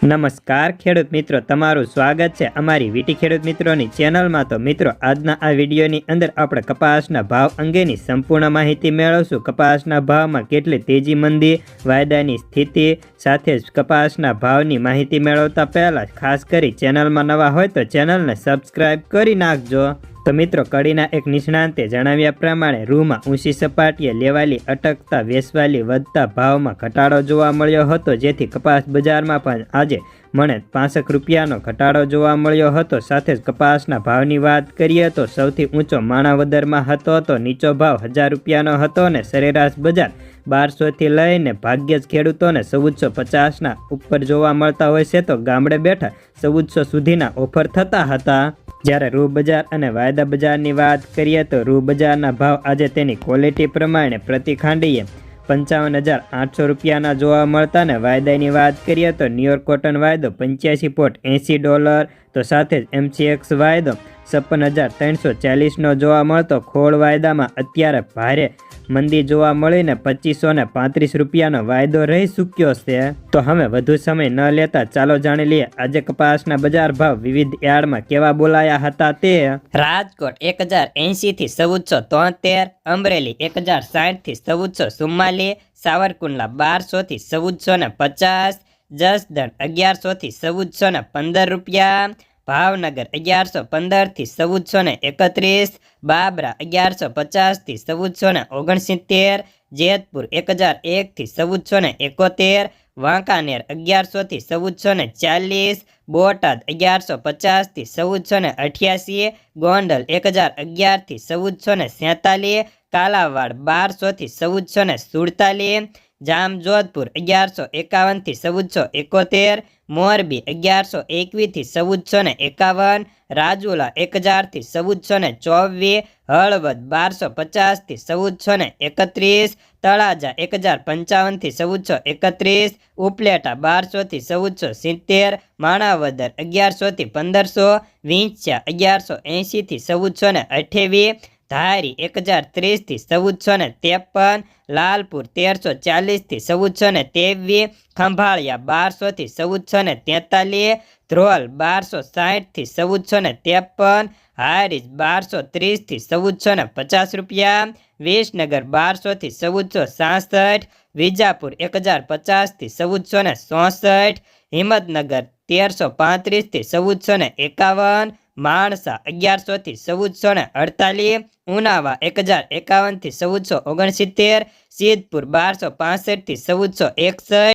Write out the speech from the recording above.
નમસ્કાર ખેડૂત મિત્રો, તમારું સ્વાગત છે અમારી વીટી ખેડૂત મિત્રોની ચેનલમાં। તો મિત્રો, આજના આ વિડીયોની અંદર આપણે કપાસના ભાવ અંગેની સંપૂર્ણ માહિતી મેળવશું। કપાસના ભાવમાં કેટલી તેજી મંદી, વાયદાની સ્થિતિ સાથે જ કપાસના ભાવની માહિતી મેળવતા પહેલાં ખાસ કરી ચેનલમાં નવા હોય તો ચેનલને સબસ્ક્રાઈબ કરી નાખજો। તો મિત્રો, કડીના એક નિષ્ણાંતે જણાવ્યા પ્રમાણે રૂમાં ઊંચી સપાટીએ લેવાલી અટકતા વેચવાલી વધતા ભાવમાં ઘટાડો જોવા મળ્યો હતો, જેથી કપાસ બજારમાં પણ આજે મને 65 રૂપિયાનો ઘટાડો જોવા મળ્યો હતો। સાથે જ કપાસના ભાવની વાત કરીએ તો સૌથી ઊંચો માણાવદરમાં હતો તો નીચો ભાવ 1000 રૂપિયાનો હતો અને સરેરાશ બજાર 1200 થી લઈને ભાગ્યે જ ખેડૂતોને 1450ના ઉપર જોવા મળતા હોય છે, તો ગામડે બેઠા 1400 સુધીના ઓફર થતા હતા। જ્યારે રૂ બજાર અને વાયદા બજારની વાત કરીએ તો રૂ બજારના ભાવ આજે તેની ક્વોલિટી પ્રમાણે પ્રતિ ખાંડીએ 55,800 રૂપિયાના જોવા મળતા ને વાયદાની વાત કરીએ તો ન્યુયોર્ક કોટન વાયદો $85.80, તો સાથે જ MCX વાયદો 56,340નો જોવા મળતો। ખોળ વાયદામાં અત્યારે ભારે મંદી જોવા મળીને 2535 રૂપિયાનો વાયદો રહી ચૂક્યો છે। તો હવે વધુ સમય ન લેતા ચાલો જાણી લઈએ આજે કપાસના બજાર ભાવ વિવિધ યાર્ડમાં કેવા બોલાયા હતા તે। રાજકોટ 1080 થી 1473, અમરેલી 1060 થી 1444, સાવરકુંડલા 1200 થી 1450, જસદણ 1100 થી 1415 રૂપિયા, ભાવનગર 1115 થી 1431, બાબરા 1150 થી 1469, જેતપુર 1001 થી 1471, વાંકાનેર 1100 થી 1440, બોટાદ 1150 થી 1488, ગોંડલ 1011 થી 1447, કાલાવાડ 1200 થી 1447, જામજોધપુર 1151 થી 1471, મોરબી 1121 થી 1451, રાજુલા 1000 થી 1424, હળવદ 1250 થી 1431, તળાજા 1055 થી 1431, ઉપલેટા 1200 થી 1470, માણાવદર 1100 થી 1500, વિંછિયા 1180 થી 1428, ધારી 1030 થી 1453, લાલપુર 1340 થી 1423, ખંભાળિયા 1200 થી 1443, ધ્રોલ 1260 થી 1453, હારીજ 1230 થી 1450 રૂપિયા, વિસનગર 1200 થી 1466, વિજાપુર 1050 થી 1464, હિંમતનગર 1335 થી 1451, માણસા 1100 થી 1448, ઉનાવા 1051 થી 1469, સિદ્ધપુર 1265 થી 1461,